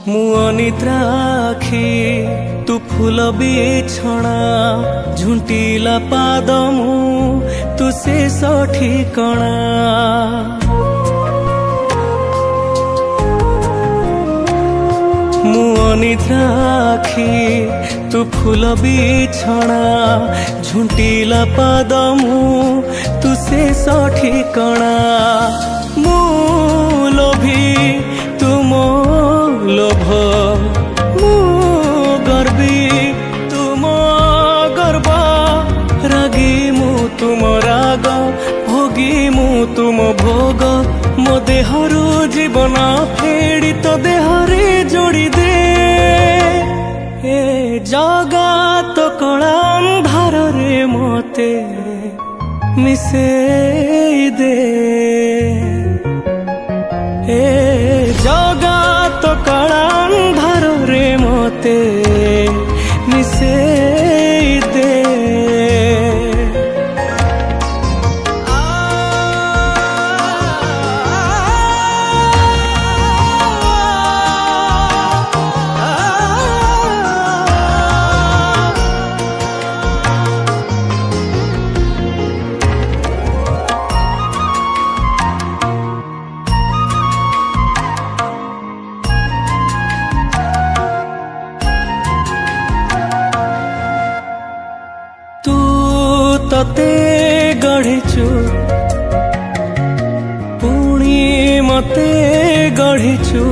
मु अनिद्रा आखि तू फूल बिछଣା झुंटीला पाद मु तू शेष ठिकଣା मु अनिद्रा आखि तू फूल बिछଣା झुंटीला पाद मु तू शेष ठिकଣା मु लोभी तू मो लोभ मु गर्वी तू मो गर्व रागी मु तुम राग भोगी मु तुम भोग मो देहरु जीवन फेड़ी तो देहरे जोड़ी दे ए जगा तो कला अंधार रे मते मिसे दे ए जगा तो कला अंधार रे मते मिसे दे तते गढ़िचु पुणी मते गढ़िचु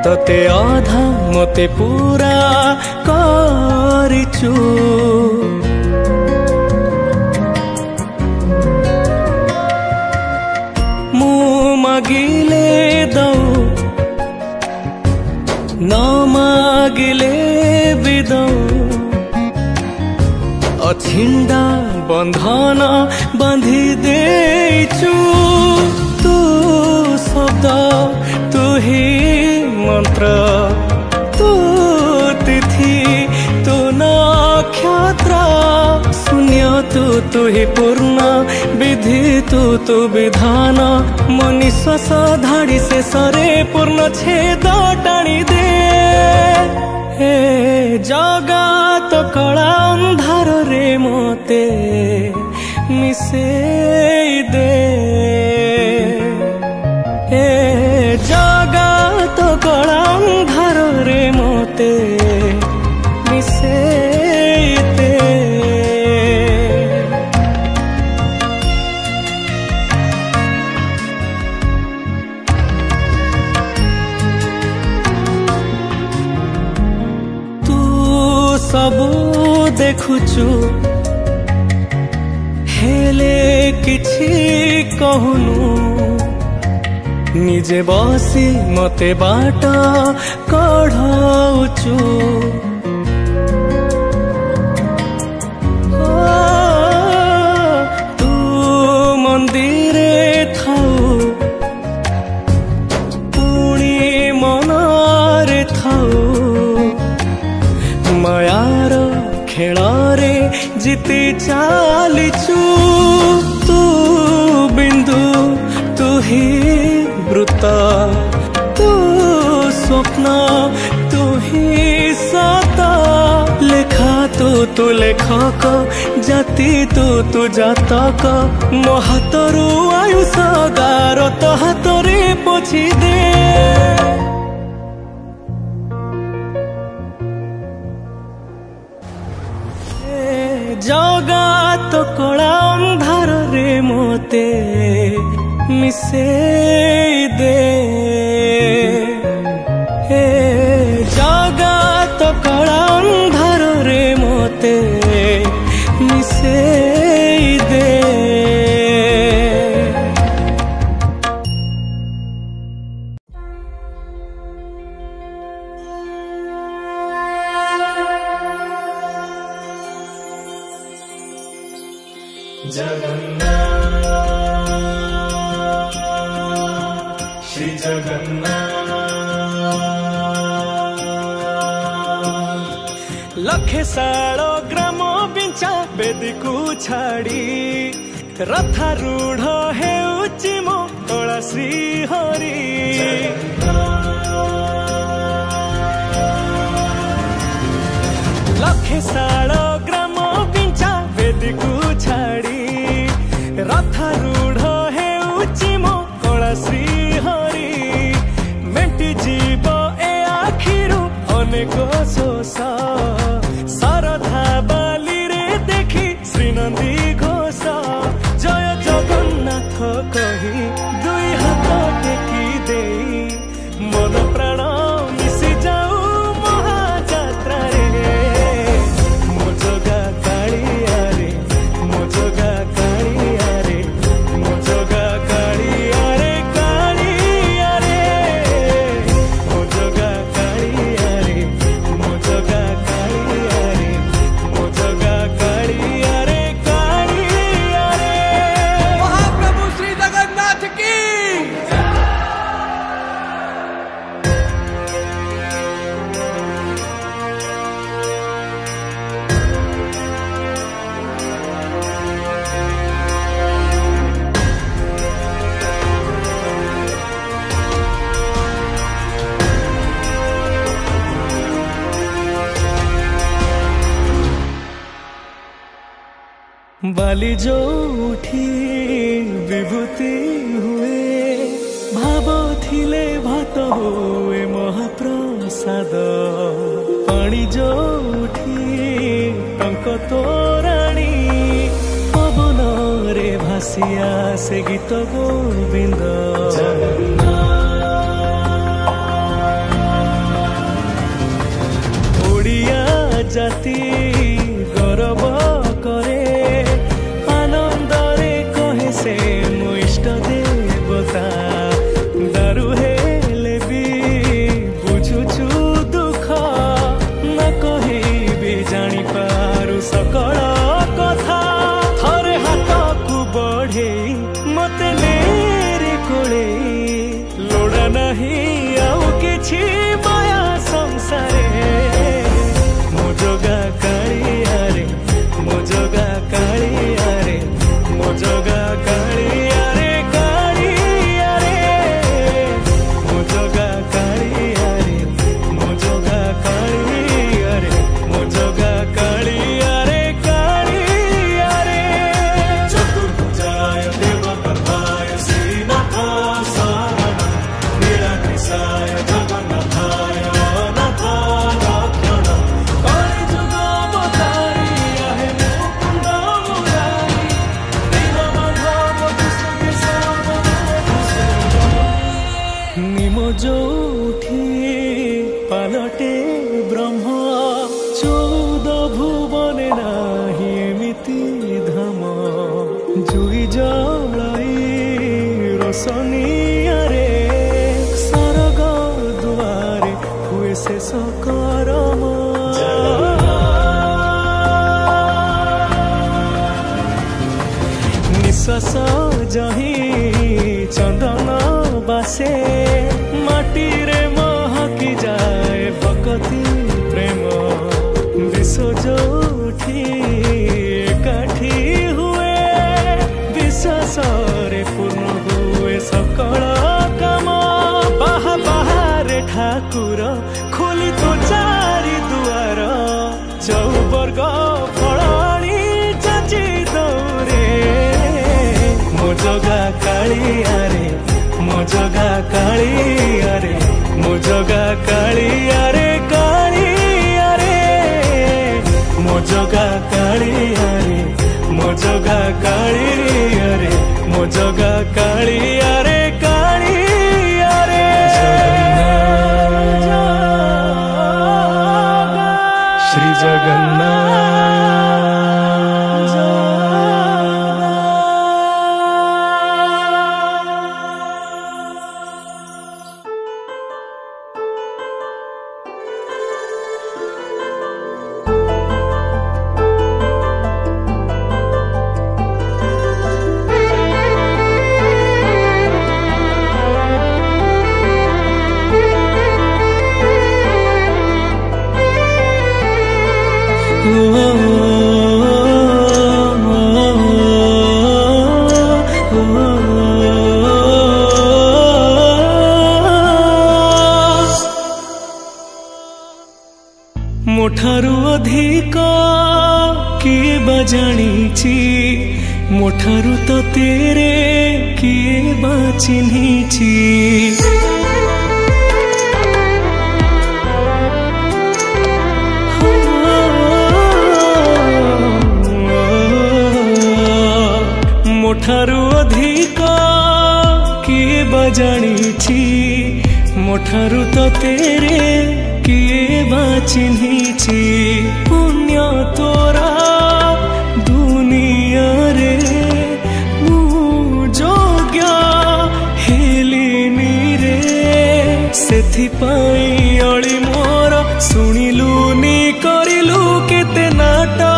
तते आधा मते पूरा करिचु मु मागिले दऊ न मागिले भी दऊ अछिंडा बंधन बांधी देचु तू शब्द तू ही मंत्र तू तिथि तू नक्षत्र शून्य तू ही पूर्ण विधि तू विधान मो निश्वास धाड़ी से सरे पूर्ण छेद टाणी दे हे जगा तो कला अंधार रे मते मिसे दे हे जगा तो कला अंधार रे मते मिसे दे सबू देखुचु हेले किछि कहूनु निजे बसी मते बाट कढ़ाउचु तू मंदिरे थाउ पुणी मनारे थाउ मायार खेलारे जीती चालीचु तू बिंदु तू ही वृत्त तू स्वप्न तू ही सता लेखा तू लेखक जाति तू जातक मो हाथरू आयुष गार तो हाथरे पोछि दे जगा तो कला अंधार रे मते मिसे दे हे जगा तो कला अंधार रे मते मिसे दे जगन्नाथ श्री जगन्नाथ लखे साल ग्राम बिंचा बेदी को छाड़ी रथारूढ़ हेउची मो कला श्री हरि। खेसाळ ग्राम पिंचा बेदीकू छाड़ी रथारूढ़ हेउची मो कला श्री हरि मेंटी जीव ए आखिरु अनेक शोष सरधा बाली रे देखी श्रीनंदी घोष जय जगन्नाथ कही दुई हाथ टेकी दे मन प्राण मिसी जाऊ महाजात्रा रे मो जगा कालिया रे मो जगा कालिया रे मो जगा कालिया रे कालिया रे मो जगा कालिया रे मो जगा कालिया रे मो जगा कालिया रे कालिया रे महाप्रभु श्री जगन्नाथ की बाली जो उठी विभूति हुए भाव थिले भात हुए महाप्रसाद पानी जो उठी टंक तोराणी पवन रे भासिया से गीत गोविंद ओडिया जाति गौरव करे आनंदरे कहे से मो इष्ट देवता दारु हेले भी बुझुछु दुख न कही भी जानी पारु सकल कथा थरे हाथ को बढ़े मते नेरे कोले लोड़ा नहीं आउ किछि माया संसारे मो जगा कालिया रे मो जगा कालिया रे मो जगा कालिया रे कालिया रे मो जगा कालिया रे मो जगा कालिया रे मो जगा कालिया रे कालिया रे चतुर्भुजाय देवकर्ताय श्रीनाथाय शरणं निराकृताय जगन्नाथाय अनाथाय रक्षणं कलिजुग अवतारिया हे मुकुन्द मुरारी दीनबन्धव कृष्ण केशव निमो जोठी पालटे ब्रह्म चौद भुवने नाही एमिति धाम जुई जलाई रोशनिया रे सरग दुआरे हुए से सकरम निश्वास जही चंदन बासे माटी रे महकी जाए भक्ति प्रेम विश्व जोठी एकाठी हुए विश्वास रे पूर्ण हुए सकल काम बाहा बाहारे ठाकुर खोली तो चारि दुआर चौवर्ग फलाणी चाची दौरे मो जगा कालिया रे मो जगा कालिया रे मो जगा कालिया रे कालिया रे मो जगा कालिया रे मो जगा कालिया रे मो जगा कालिया रे कालिया रे श्री जगन्नाथ मोठारू तो तेरे किए बा चिन्हिची मोठारू अधिक किए बा जानिछि मोठारू तो तेरे किए बा चिन्हिछि पुण्य तोरा दुनिया रे मु जोग्य हेलिनी रे सेथिपाई अळी मोर सुनिलुनी करिलु केते नाटा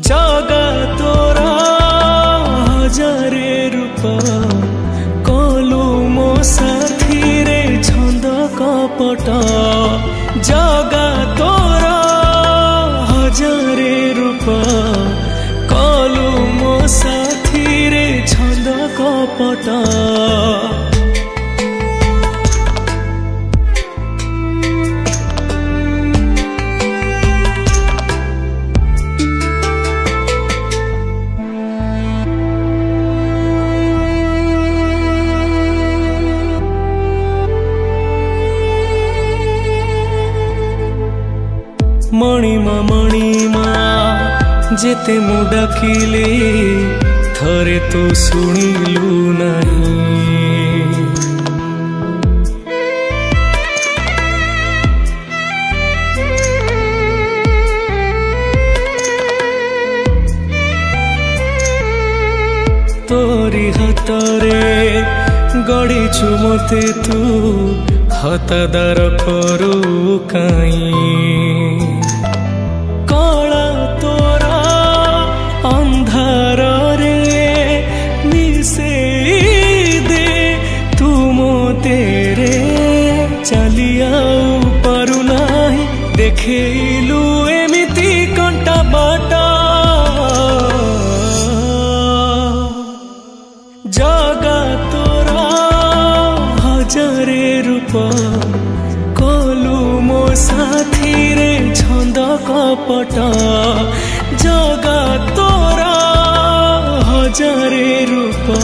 जगा तोरा हजारे रूपा कलु मो साथी रे छंद कपट जगा तोरा हजारे रूपा कलु मो साथी रे छंद कपट मणिमा जेते मु डाकिले थरे तो सुनिलु नहीं तोरी हातरे गड़ीचु मते तू हतादार करू काई कला तोरा अंधार रे मिसे दे तू मो तेरे चलिया पारु नाही देखेलु एमिति कंटा बाटा जगा तोरा हजारे रूपा कलु मो साथी रे छंद कपट जगा तोरा हजारे रूपा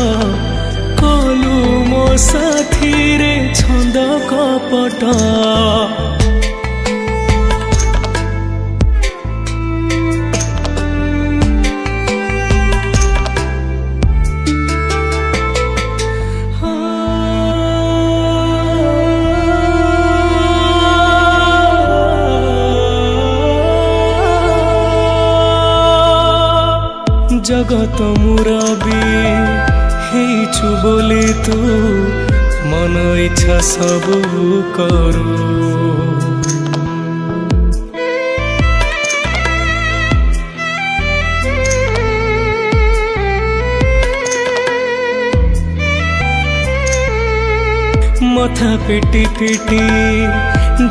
कलु मो साथी रे छंद कपट जगत मुरबी हेइछु बोली तू मन इच्छा सब करू मथा पिटी पिटी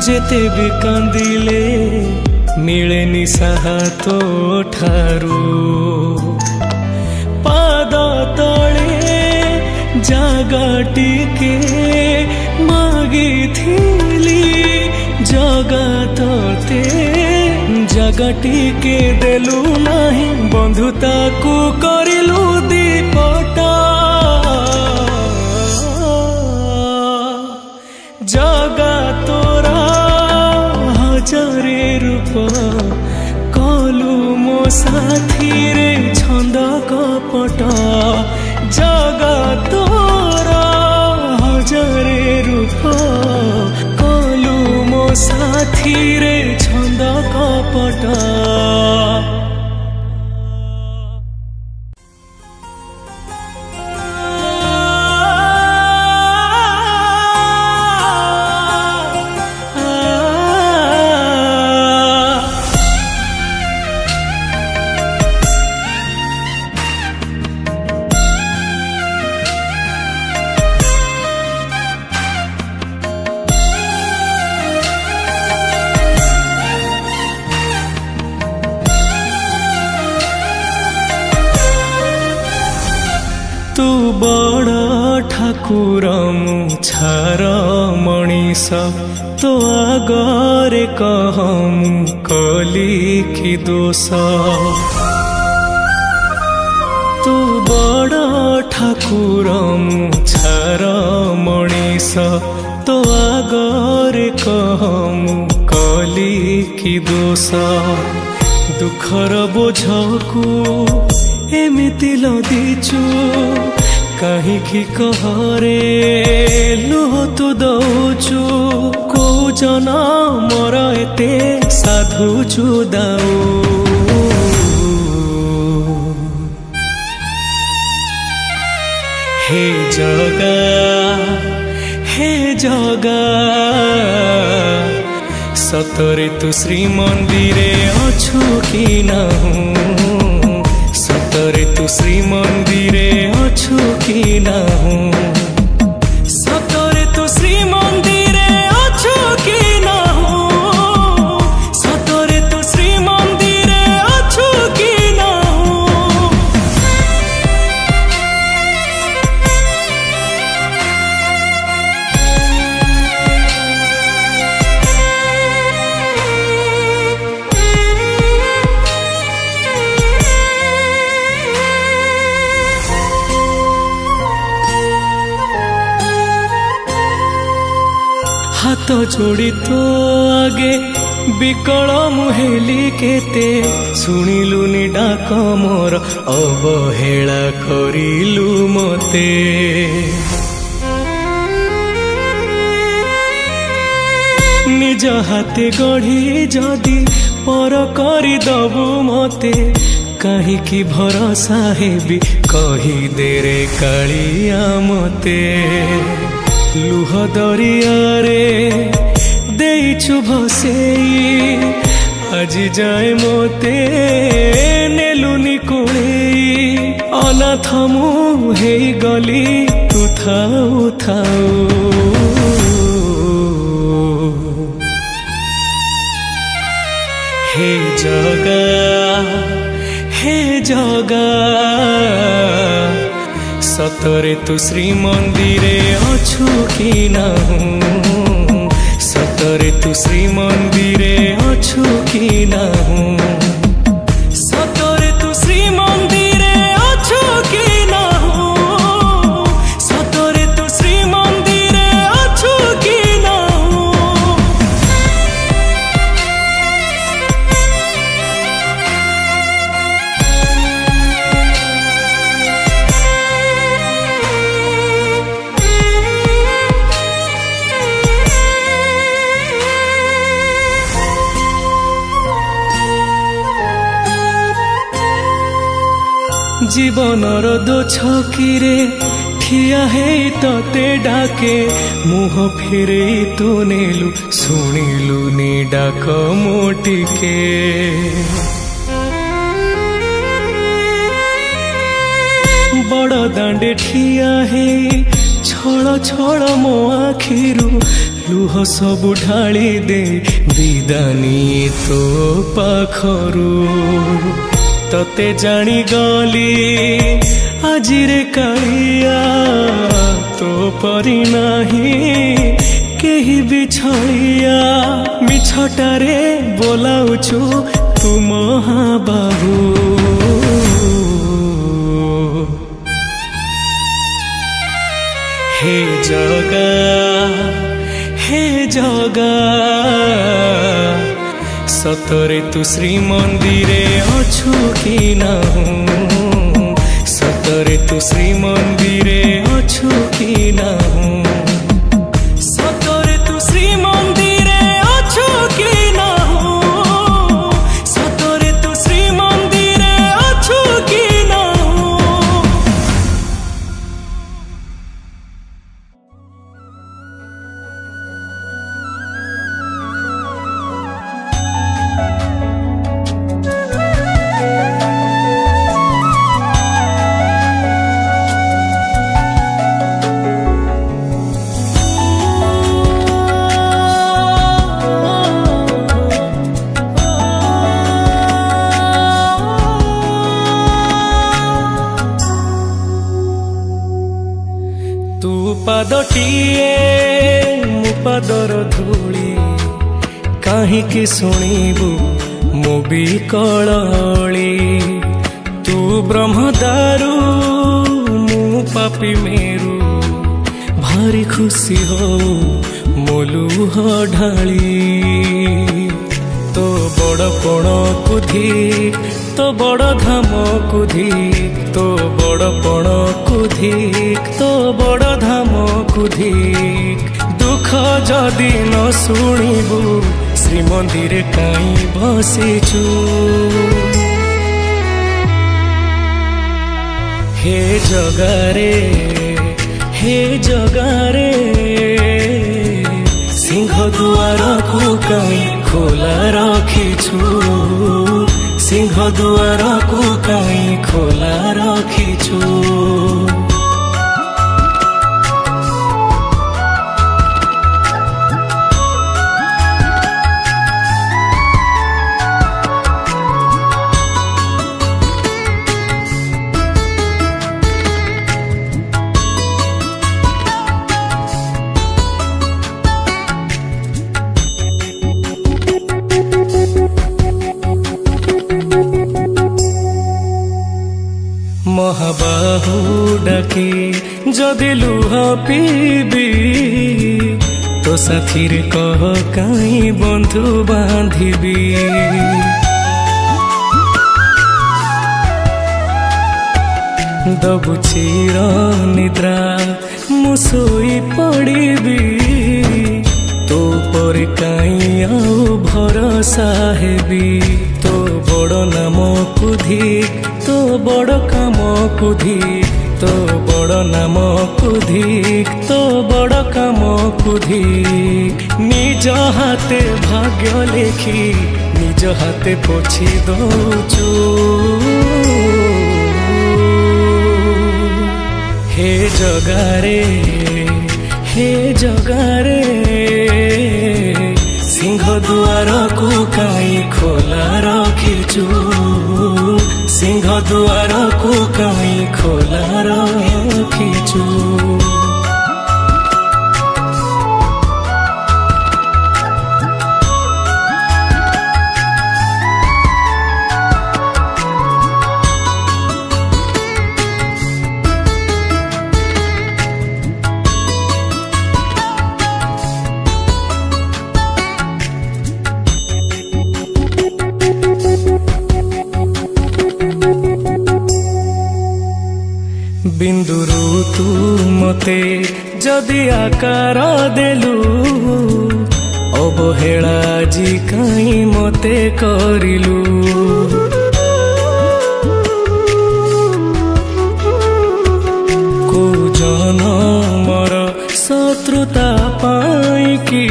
जेते भी कांदिले मिले निसाहा तो ठारू पाद तले जागा टिके मागी थिली जगा तोते जगा टिके देलु नाही बंधुता को करिलु दीपटा जगा तोरा हजारे रूपा कलु मो साथी रे छंद कपट जगा तोरा हजारे रूपा कलु मो साथी रे छंद कपट ठाकुर मुछार मनीष तो आगरे कह कली कि दोष तू बड़ ठाकुर मुछार मनीष तो आगरे कह कली कि दोष दुखर बोझकू एमिति लदिचु कहीं कहरे लुह तू दौचु को जना मोर एते साधु चुदाऊ हे जगा सतरे तू श्री मंदिरे अछु कि नाहूँ सतरे तू श्री मंदिरे अछु कि नाहूँ सतरे तू श्री मंदिरे अछु कि नाहूँ सतरे तू श्री मंदिरे अछु कि नाहूँ हाथ जोड़ी तो आगे बिकल मुहेली केते शुणिलुनि डाक मोर अवहेला करिलु मते निज हाथे गढ़ी जदि पर करी दबु मते कहीं भरोसा हेबी कही दे रे कालिया मते लुह दरिया रे देइछु भसेई आज जाए मोते नेलुनि कोळेई अनाथ मु हेई गली तू थाऊ थाऊ हे जगा सतरे तू श्री मंदिरे अछु कि नाहूँ सतरे तू श्री मंदिरे अछु कि नाहूँ सतरे तू श्री मंदिरे अछु कि नाहूँ सतरे तू श्री मंदिरे अछु कि नाहूँ जीवनर दो छकीरे ठिया है तते डाके मुह फेरे तू नेलु शुणिलु नि डाक मोटिके बड़ दांडे ठिया है छळ छळ मो आखिरु लुह सबु ढाली दे विदानी तो पाखरु तते जानी गली आजिरे कालिया तो परी नाही केही बिछड़िया मिछटारे बोलाउछु तू महाबाहु हे जगा सतरे तू श्री मंदिरे अछु कि नाहूँ सतरे तू श्री मंदिरे अछु कि नाहूँ सतरे तू श्री मंदिरे अछु कि नाहूँ सतरे तू श्री मंदिरे अछु कि नाहूँ ପାଦଟିଏ ମୋ ପାଦର ଧୂଳି କାହିଁକି ଶୁଣିବୁ ମୋ ବିକଳଳି ତୁ ବ୍ରହ୍ମଦାରୁ ମୁଁ ପାପି ମେରୁ ଭାରି ଖୁସି ହଉ ମୋ ଲୁହ ଢାଳି तो बड़ पण कुधी तो बड़ धाम कुधी तो बड़ पण कुधी तो बड़ धाम कुधी दुख जदि न शुणिबु श्रीमंदिर काई बसिचु हे जगारे सिंह दुआर को कहीं खोला रखिछु सिंह दुआर को कहीं खोला रखिछु महाबाहु डाकी जदि लुह पीबी तो साथीर कह कहीं बंधु बांधिबी दबु चिर निद्रा मु सोई पड़ीबी तो पर कहीं आउ भरोसा हेबी तो बड़ नाम कुधी तो बड़ काम कुधी तो बड़ नाम कुधी तो बड़ काम कुधी निज हाथे भाग्य लेखी निज हाथे पोछि दौचु हे जगारे सिंह दुआर को कहीं खोला रखिछु सिंह दुआर को कहीं खोला रखिछु बिंदुरु तू मते जदि आकार देलु अवहेला जी कहीं मते करिलु को जनमर शत्रुता पाई कि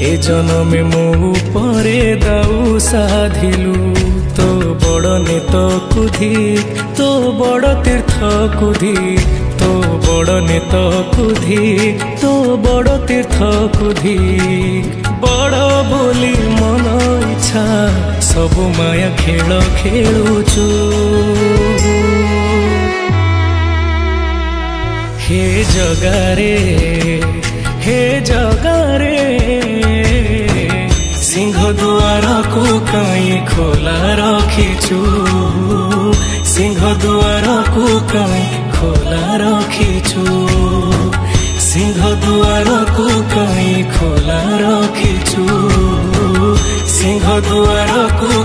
ए जन्मे मो परे दाऊ साधिलु तो बड़ नेत कुधी तो बड़ तीर्थ कुधी तो बड़ नेत कुधी तो बड़ तीर्थ कुधी बड़ बोली मन इच्छा सब माया खेल खेलुचु हे जगारे सिंह दुआर को कहीं खोला रखिछु सिंह दुआर को कहीं खोला रखिछु सिंह दुआर को कहीं खोला रखिछु सिंह दुआर को